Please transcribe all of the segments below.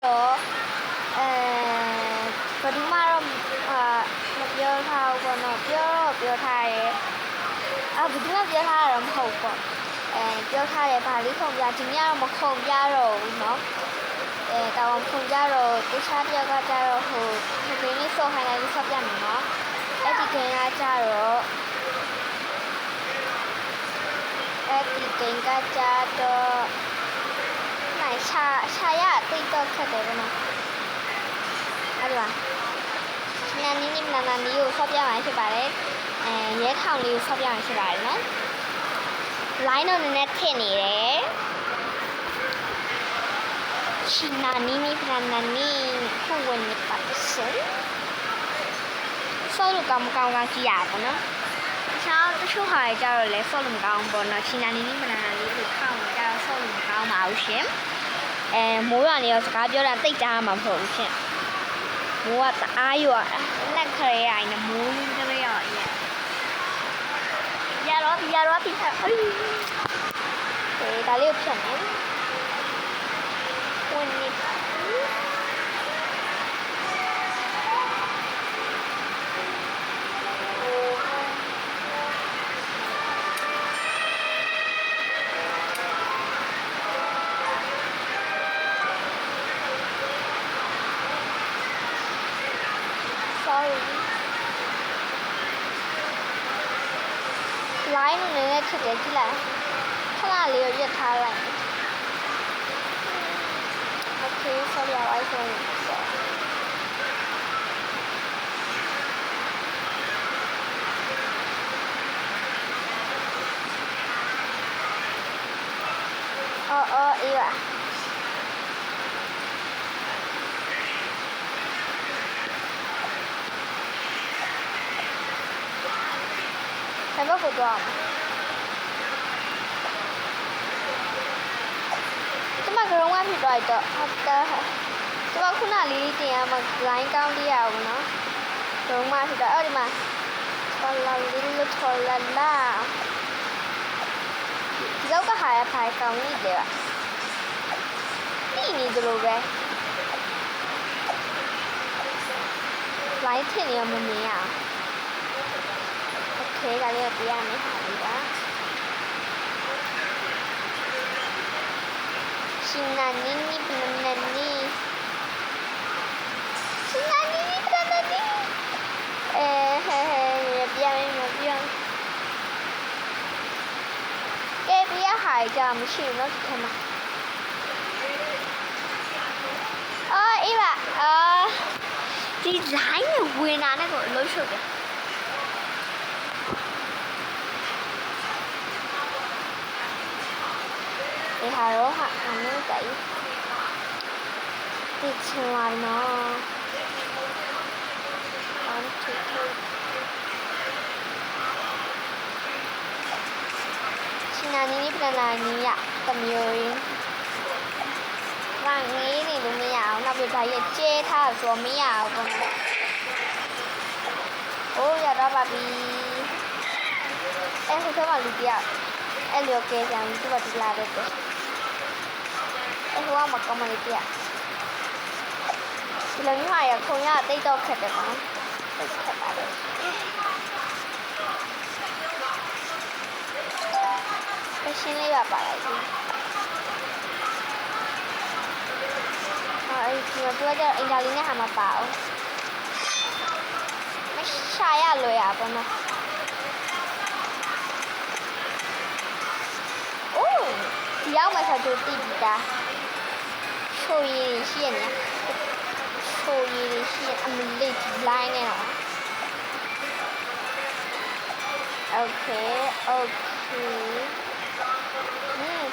တော့ဘယ်သူမှတော့မပြောထားဘူးပေါ့နော်ပြောထားတယ်ဘယ်သူမှပြောထားတာတော့မဟုတ်ပေါ့ပြောထားတယ်ဗာလေးခုံပြဒီနေ့ကတော့မခုံပြတော့ဘူးเนาะတောင်ခုံကြတော့တခြားတယောက်ကကြတော့ဟိုဒီနေ့ဆော့ခိုင်းလိုက်လို့ဆော့ပြမယ်เนาะအဲ့ဒီဂိမ်းကကြတော့နိုင်ရှာရတိတ်တော့ခက်တယ်ဗောနော်အဲ့ဒီပါနာနီနီကိုဆော့ပြမှာဖြစ်ပါတယ်ရဲခေါင်လေးကိုဆော့ပြမှာဖြစ်ပါတယ်เนาะ line တော့နည်းနည်းထင်နေတယ်China nini planani kuwen ni patsen solo kam ki ya po no cha chu hai ja ro le solo kam po no China nini planani li ko khang ja solo kam ma u shin mo ya ni yo saka pyo da tait ja ma phou bu shin mo wa ta a yo nak khare ya ni mo ni kare ya ro ti ha da le phyan ne when it sorry line နည်းနည်းဖြစ်တယ်ကြည့်လိုက်ခဏလေးရရက်ထားလိုက်Okay, sorry, I iPhone. Iya. Have a photo. Kung ano ito ito after diba kung nalilitin yan mag-line count diya ako no kung ano ito diba tolala diba ka haya pa count ni diba hindi dulu ba line 10 yan mo niya okay kali ito yan diba China nini planani biar cái bia hải cho mình chịu nó thì mà ý bà đi giải nhiều quyền nào nó gọi lối sụp kìa thì hà đó hoặc nó chạy đi ngoài nó China nini planani ya tầm rồi vàng nghĩ thì đúng mấy áo nào bị thấy chê tha xuống mấy áo còn giờ đó bà bị em không thấy mà lụt à em liều kê rằng chú bà đi làm được em không mặc con mà lụt à thì lần này không nhá tây to khệt được không khệt bà được cái xin lấy bà lại đi thì mà tôi cho anh đào lên hàng mà bảo mấy sai à lười à bọn nó thì áo mà sao tôi tìm ta show gì xiên nhá show gì xiên mình đi line này hả ok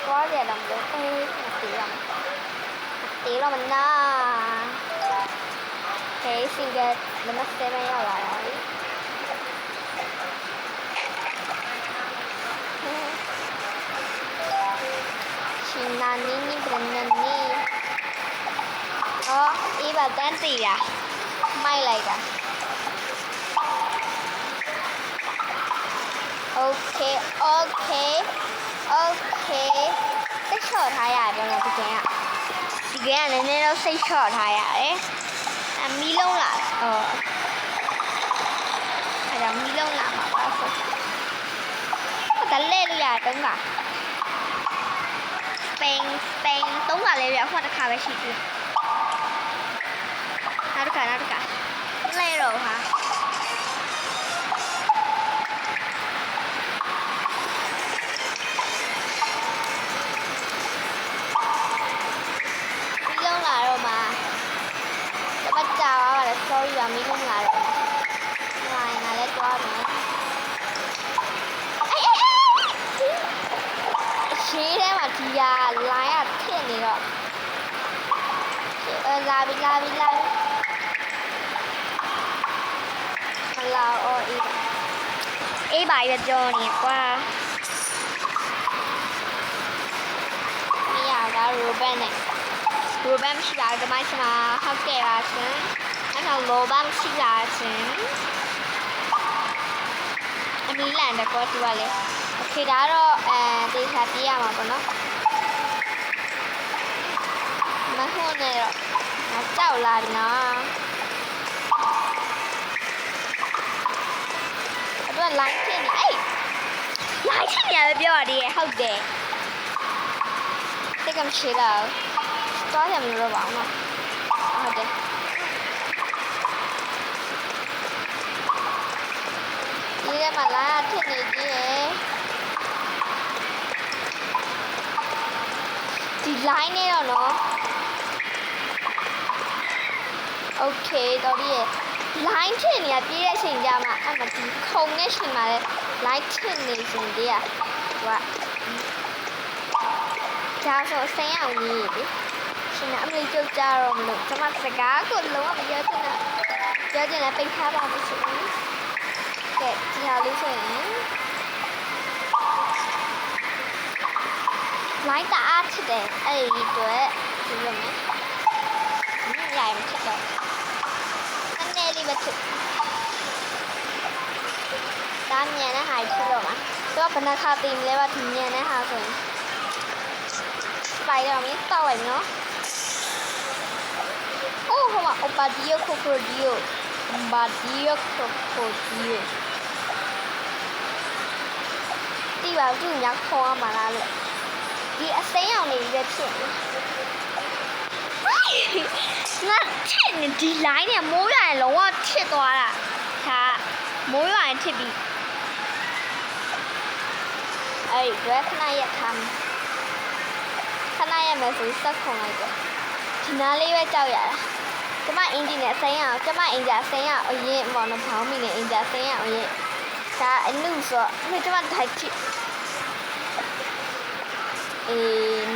có gì đồng được tí là mình cái single mình nó sẽ bay vào lại China nini planani ý bà tên gì à may lại cả ok cái sở thái à bằng là cái ạ ကဲကနည်းနည်းတော့စိတ်ချော့ထားရတယ်အမီးလုံးလာအဲ့ဒါမီးလုံးလာမှာပါဆိုတလဲလို့ရတုံးကစပိန်တုံးကလည်းပြဟိုတစ်ခါပဲရှိသေးနောက်တစ်ခါလဲတော့ဟာsorry ပါမီးလုံးလာတော့ငါလည်းတွားမယ်ရှေးထဲမှာဒီဟာလိုင်းကထစ်နေတော့လာပြီမလာအော်အေးပါရကြောနေကွာမရတာရူဘန်မရှိတာဒီမိုင်းမှာဟုတ်ကဲ့ပါရှင်အဲ့တော့လောဘမရှိတာရှင်အမီလန်တကောတူပါလေโอเคဒါတော့တေချာပြေးရမှာပေါ့နော်မဟုတ်နဲ့တော့ငါကြောက်လာပြီနော်အဲ့တော့ line ဖြစ်နေline ဖြစ်နေရပဲပြောရသေးရဲ့ဟုတ်တယ်တိတ်ကမရှိတော့သွားရမလို့ပါအောင်နော်ဟုတ်တယ်ဒီထဲမှာလာထစ်နေကြီးရယ်ဒီ line နဲ့တော့နော် okay တော်ပြီရယ် line ထစ်နေရပြေးတဲ့အချိန်ကြမှာအဲ့မှာဒီခုံနဲ့ချိန်မှာလဲ line ထစ်နေစဉ်တည်းอ่ะဟိုကဒါဆိုအစိမ်းအောင်ကြီးလေရှင်ကအမေကြုတ်ကြတော့မလို့ကျွန်မစကားကိုလုံးဝမပြောချင်တာပြောချင်လဲပိတ်ထားပါလို့ဆိုရင်ကဲဒီဟာလေးဆိုရင် line တအားထစ်တယ်အဲ့ဒီအတွက်ဒီလိုမျိုးရိုင်မထစ်တော့နည်းနည်းလေးပဲထစ်ဒါမြန်တဲ့ဟာထစ်တော့မှာတော့ဘယ်နှခါတင်လဲပါဒီမြန်တဲ့ဟာဆိုရင်ပိုင်တော့မင်းတောက်လိုက်နော်အိုးဟိုမှာ Obadio Crocodilo ဒီပါသူညခေါ်ရမှာလားလို့ဒီအစိမ်းအောင်နေပဲဖြစ်နေငါထစ်နေဒီ line နဲ့မိုးရရင်လုံးဝထစ်သွားတာဒါမိုးရရင်ထစ်ပြီးအဲ့ဒီခဏရက်ထားခဏရက်မယ်ဆိုစက်ခုံလိုက်တော့ဒီနားလေးပဲကြောက်ရတာကျမအင်ဂျင်နဲ့အစိမ်းအောင်ကျမအင်ဂျင်အစိမ်းအောင်အရင်ပေါ့နော်ဘောင်းမိနဲ့အင်ဂျင်အစိမ်းအောင်အရင်ဒါအနုဆိုတော့ကျမထိုက်ချစ်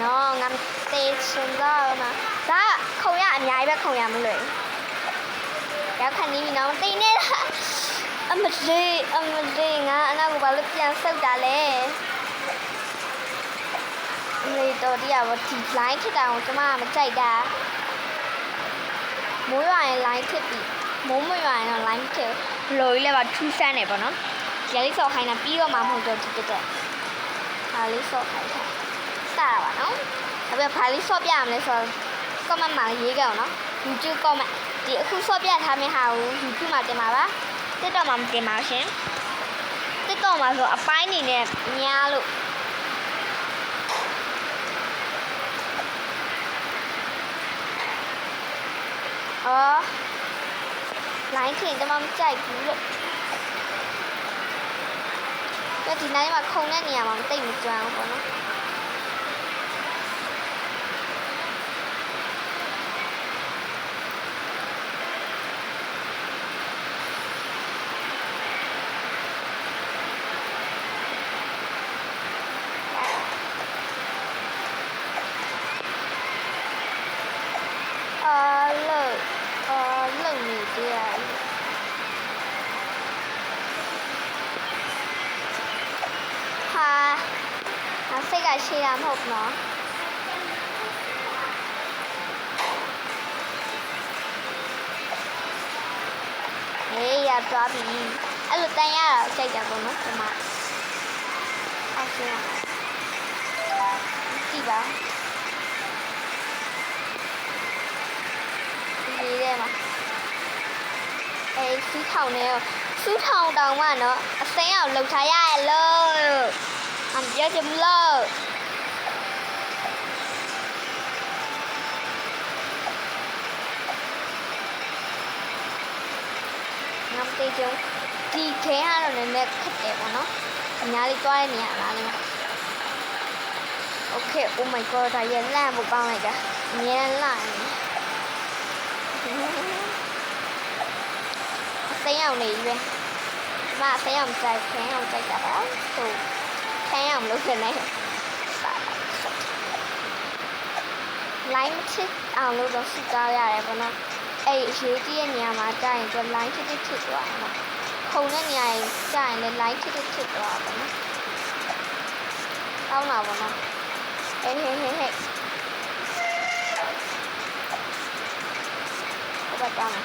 နော်ငါတေးစင်တော့မှာဒါခုံရအများကြီးပဲခုံရမလို့ရောက်ခဏနေပြီနော်တိတ်နေတာအမလေးငါအနောက်ကိုဘာလို့ပြန်ဆုပ်တာလဲလေတော်တရားဘောဒီ line ထစ်တာကိုကျမမကြိုက်တာမိုးရွာရင် line ထစ်ပြီးမိုးမရွာရင်တော့ line ထစ်လိုကြီးလည်းပါထူးဆန်းနေပေါ့နော်ရလေးစော်ခိုင်းတာပြီးတော့မှမဟုတ်တော့ဒီတက်ဟာလေးစော်ခိုင်းတာစတာပါနော်အခုဘာလေးစော်ပြရမလဲဆိုတော့ comment မှာရေးကြအောင်နော် YouTube comment ဒီအခုစော်ပြထားမယ့်ဟာကို YouTube မှာတင်ပါပါ TikTok မှာမတင်ပါဘူးရှင် TikTok မှာဆိုအပိုင်းနေနဲ့များလို့line ထင်ကျမမကြိုက်ဘူးလို့ဒီနေ့မှာခုံတဲ့နေရာမှာတိတ်မကျွမ်းဘူးပေါ့နော်လုံနေကြရဟာစိတ်ကရှည်တာမဟုတ်ဘူးနော်ဟေးရသွားပြီအဲ့လိုတန်ရတာစိတ်တယ်ပေါ့နော်ဒီမှာအဲ့ဒါကြည့်ပါ စူးထောင်နေရောစူးထောင်တောင်မှနော်အစိမ်းအောင်လှုပ်ထားရရလို့အမ်ပြောချင်မလို့ငါမသိကြဒီခဲကတော့နည်းနည်းခက်တယ်ပေါ့နော်အများကြီးတွားနေရလားလေโอเค oh my god ဒါရလန့်ဖို့ကောင်းလိုက်တာအမြဲလန့်နေစိမ်းအောင်နေပြီပဲမစိမ်းအောင်ကြိုက်ခဲအောင်ကြိုက်တာပါဆိုခဲအောင်လုပ်နေတယ်line ချစ်အောင်လို့တော့စစ်ကားရတယ်ပေါ့နော်အဲ့အရေးကြီးတဲ့နေရာမှာကြာရင်ကျ line ချစ်သွားတယ်နော်ခုံတဲ့နေရာရင်ကြာရင်လည်း line ချစ်သွားပါနော်ကောင်းတာပေါ့နော်ဟေးဘာတောင်း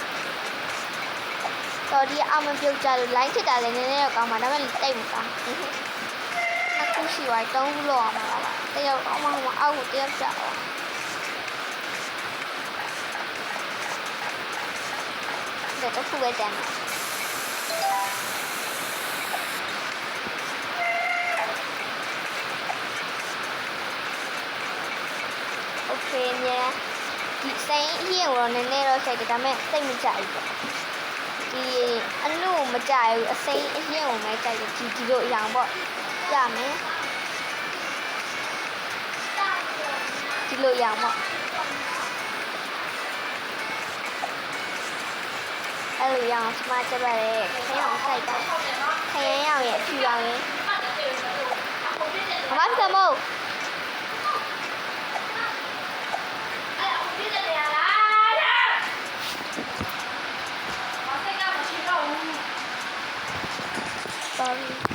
တော်ဒီအောင်မပြုတ်ကြလို့ line ချစ်တာလည်းနည်းနည်းတော့ကောင်းပါဒါပေမဲ့တိတ်မကောင်းနှစ်ခုရှိသွား3ခုလောက်အောင်ပါလားတယောက်အောင်မအောက်ကိုတယောက်ကျတော့这副为怎么？OK เนี่ยဒီစိမ်းအရင်တော့နည်းနည်းတော့ဆိုင်တယ်ဒါပေမဲ့စိတ်မကြဘူးပေါ့ဒီအနုမကြဘူးအစိမ်းအရင်ကိုပဲကြိုက်တယ်ဒီလိုအရောင်ပေါ့ကြမယ်ဒီလိုအရောင်ပေါ့အဲ့လိုရအောင်စမချက်ပါတယ်ခရမ်းဆိုင်တာခရမ်းရောက်ရဲ့ဖြူအောင်ရင်ဘာမှမမို့sorry